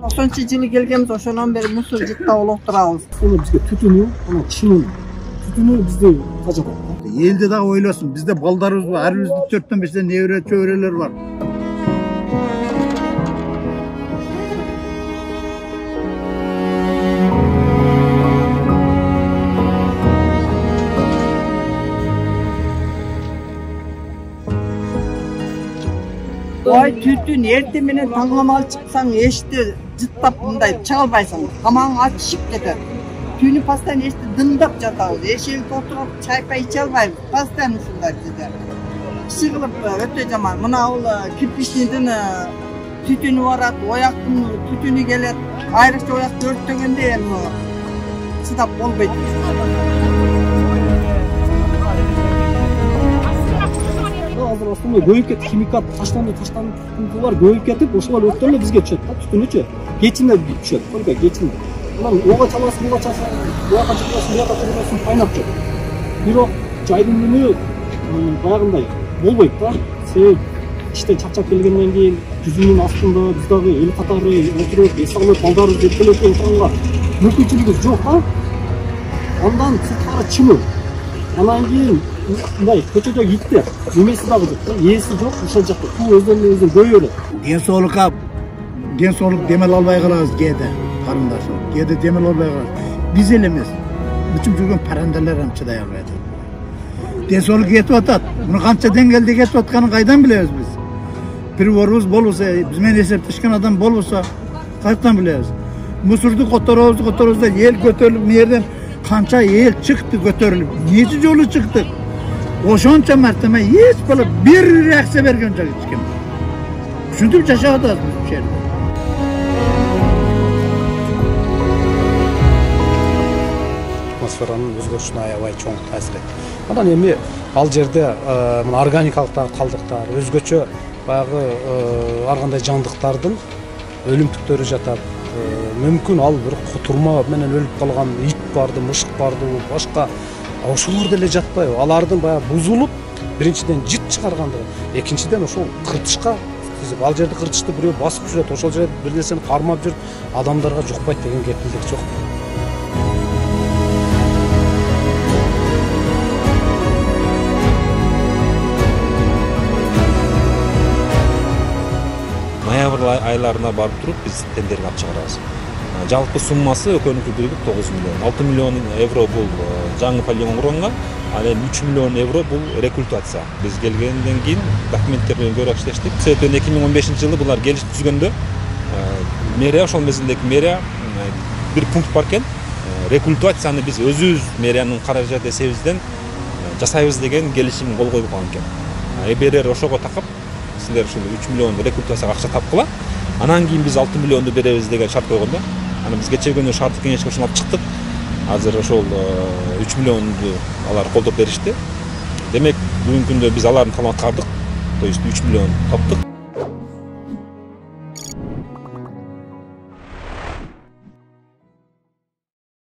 90-жылы келгенбиз, ошондон бери мусор жыктап олоктурабыз. Аны бизге түтүнү, ана чынын түтүнү бизди тажатат. Элди дагы ойлосун, бизде балдарыбыз бар, ар бизде 4-5 небере чөбөрөлөр бар. Ой, түтүн эртең менен таңламалы чыксаң, эшикти жыттап мындай чыга албайсың. Тамагың ачышып кетет. Түнү постоянно эшикти дымдап жатабыз. Эшикте отуруп чайпай иче албайбыз. Постоянно ушундай жерде. Ишыгылып өтө жаман. Мына бул кирпичнин түтүнү барат, ояктын түтүнү келет. Айрыкча оякты өрттөгөндө эми чыдап болбойт. Азыр астында көйүп кетип, химикат таштандылар көйүп кетип, ошолор өрттөн эле бизге түшөт да, түтүнүчү. Кечинде түшөт, только кечинде. Анан ого чаласың, буга чаласың, буяка чыгасың, буяка чыгасың, кайнап жүрөт. Бирок жайдын күнү баягындай болбойт да. Себеп иштен чарчап келгенден кийин жүзүнүн астында биз дагы эл катары отуруп, эс алып, балдарыбызды эркелеп отурганга мүмкүнчүлүгүбүз жок да. Андан сырткары чымыл. Анан кийин мындай көчөдө иттер, немеси дагы жок, ээси жок, ошол жакта суу өзүн көйө берет. Денсаулык демел албай калабыз кээде, карындашым. Кээде демел албай калабыз. Биз эле эмес. Бүтүп жүргөн парандалар ham чыдай албайт. Денсаулык кетип атат. Муну канча деңгээлде кетип атканын кайдан билебиз биз? Приборубуз болбосо, биз менен эсептешкен адам болбосо, кайдан билебиз? Мусорду которобуз да эл көтөрүлүп, мерден канча эл чыкты көтөрүлүп, нече жолу чыктык. Ошонча мартеме эч бала бир реакция берген жок эч ким. Ушинтип жашап атабыз биз бу жерде. Атмосферанын өзгөрүшүнө аябай чоң таасир этти. Анан эми ал жерде мына органикалык калдыктар, өзгөчө баягы ар кандай жандыктардын өлүмтүктөрү жатат. Мүмкүн ал бир кутурма менен өлүп калган ит барды, мышык барды, башка ошолор деле жатпайбы? Алардын баягы бузулуп, биринчиден жит чыгаргандыгы, экинчиден ошол кыртышка ал жерде кыртышты бирөө басып жүрөт, ошол жерде бир нерсени кармап жүрүп, адамдарга жукпайт деген кепилдик жок. Ноябрь айларына барып туруп биз тендерге алып чыгарабыз. Жалпы суммасы экөөнүкү биригип 9 миллион. 6 миллион евро бул жаңы полигон курганга, ал эми 3 миллион евро бул рекультация. Биз келгенден кийин документтерди көрөп иштештик. Себеби 2015-жылы булар келишип түзгөндө мэрия, ошол мезгилдеги мэрия бир пункт бар экен. Рекультацияны биз өзүбүз мэриянын каражат эсебибизден жасайбыз деген келишим кол коюп калган экен. Эберер ошого такып силер ушул 3 миллион рекультацияга акча тапкыла. Анан кийин биз 6 миллионду беребиз деген шарт койгондо. Анан биз кечээ күнү шарттык кеңешке ушунуп чыктык. Азыр ошол 3 миллионду алар колдоп беришти. Демек бүгүнкү күндө биз алардын талабын кардык. То есть 3 миллион таптык.